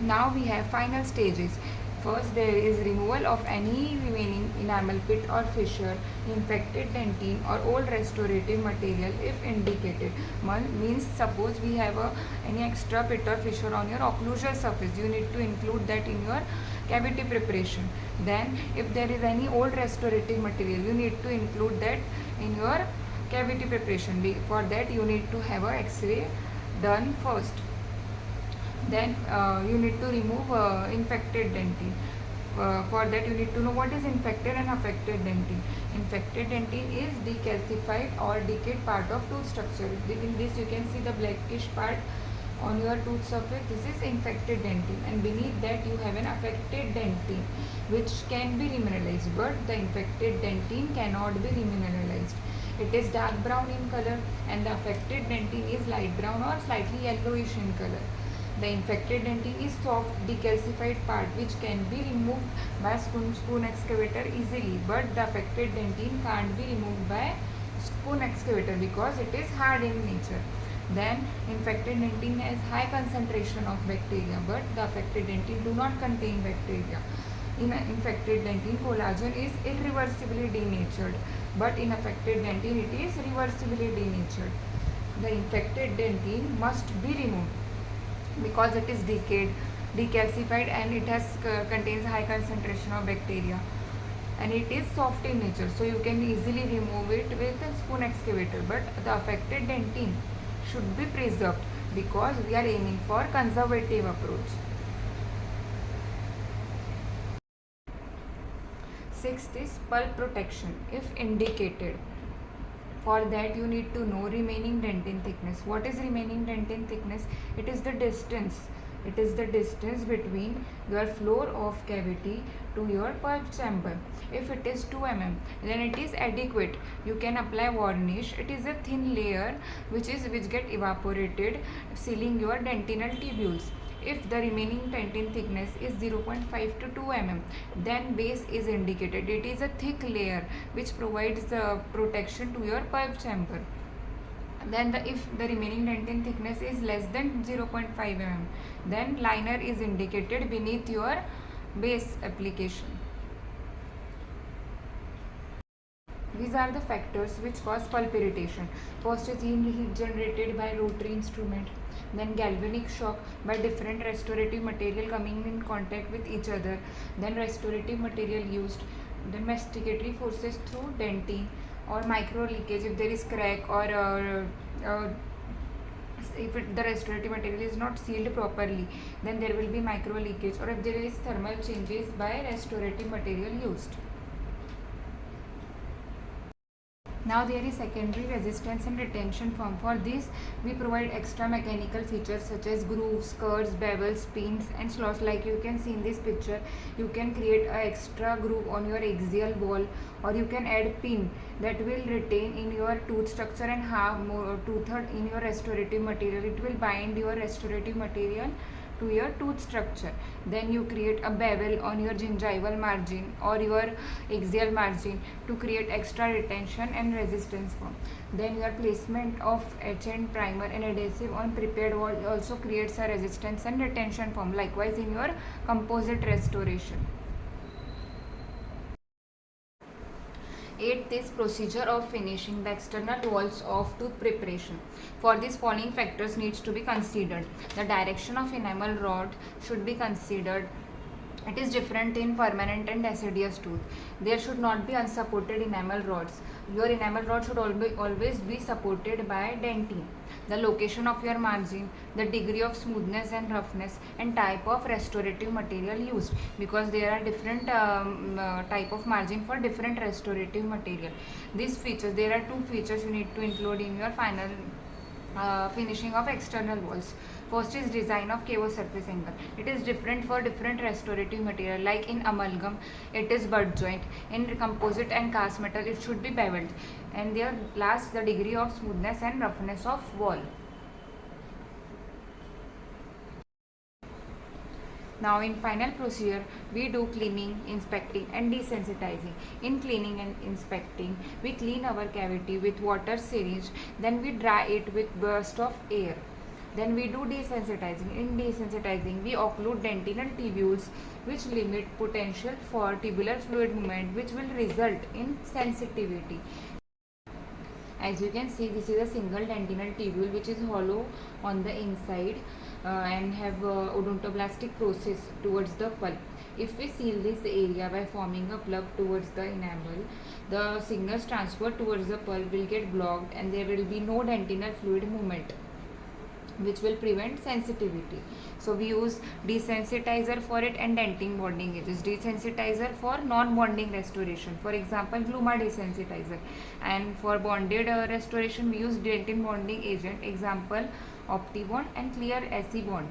Now we have final stages. First, there is removal of any remaining enamel pit or fissure, infected dentine or old restorative material if indicated. Means suppose we have any extra pit or fissure on your occlusal surface, you need to include that in your cavity preparation. Then if there is any old restorative material, you need to include that in your cavity preparation. For that you need to have a X-ray done first. Then you need to remove infected dentine. For that you need to know what is infected and affected dentine. Infected dentine is decalcified or decayed part of tooth structure. In this you can see the blackish part on your tooth surface. This is infected dentine, and beneath that you have an affected dentine which can be remineralized, but the infected dentine cannot be remineralized. It is dark brown in color and the affected dentine is light brown or slightly yellowish in color. The infected dentine is soft decalcified part which can be removed by spoon excavator easily, but the affected dentine can't be removed by spoon excavator because it is hard in nature. Then infected dentine has high concentration of bacteria, but the affected dentine do not contain bacteria. In infected dentine, collagen is irreversibly denatured, but in affected dentine it is reversibly denatured. The infected dentine must be removed because it is decayed, decalcified, and it has contains high concentration of bacteria, and it is soft in nature, so you can easily remove it with a spoon excavator. But the affected dentine should be preserved because we are aiming for conservative approach. Sixth is pulp protection if indicated. For that you need to know remaining dentine thickness. What is remaining dentine thickness? It is the distance between your floor of cavity to your pulp chamber. If it is 2 mm, then it is adequate. You can apply varnish. It is a thin layer which get evaporated, sealing your dentinal tubules. If the remaining dentine thickness is 0.5 to 2 mm, then base is indicated. It is a thick layer which provides protection to your pulp chamber. Then if the remaining dentine thickness is less than 0.5 mm, then liner is indicated beneath your base application. These are the factors which cause pulp irritation. First is heat generated by rotary instrument. Then galvanic shock by different restorative material coming in contact with each other. Then restorative material used. Then masticatory forces through dentine or micro leakage if there is crack, or if the restorative material is not sealed properly, then there will be micro leakage, or if there is thermal changes by restorative material used. Now there is secondary resistance and retention form. For this we provide extra mechanical features such as grooves, curves, bevels, pins and slots. Like you can see in this picture, you can create an extra groove on your axial wall, or you can add pin that will retain in your tooth structure and have more two-thirds in your restorative material. It will bind your restorative material to your tooth structure. Then you create a bevel on your gingival margin or your axial margin to create extra retention and resistance form. Then your placement of etchant, primer and adhesive on prepared wall also creates a resistance and retention form, likewise in your composite restoration. 8th is procedure of finishing the external walls of tooth preparation. For this, following factors needs to be considered. The direction of enamel rod should be considered. It is different in permanent and deciduous tooth. There should not be unsupported enamel rods. Your enamel rod should always be supported by dentine. The location of your margin, the degree of smoothness and roughness, and type of restorative material used, because there are different type of margin for different restorative material. These features, there are 2 features you need to include in your final finishing of external walls. First is design of cavo surface angle. It is different for different restorative material. Like in amalgam, it is butt joint. In composite and cast metal, it should be beveled. And there last, the degree of smoothness and roughness of wall. Now in final procedure, we do cleaning, inspecting and desensitizing. In cleaning and inspecting, we clean our cavity with water syringe, then we dry it with burst of air. Then we do desensitizing. In desensitizing, we occlude dentinal tubules which limit potential for tubular fluid movement, which will result in sensitivity. As you can see, this is a single dentinal tubule which is hollow on the inside and have odontoblastic process towards the pulp. If we seal this area by forming a plug towards the enamel, the signals transferred towards the pulp will get blocked and there will be no dentinal fluid movement, which will prevent sensitivity. So we use desensitizer for it and dentin bonding agents. Desensitizer for non-bonding restoration, for example Gluma desensitizer, and for bonded restoration we use dentin bonding agent, example Optibond and Clear AC bond.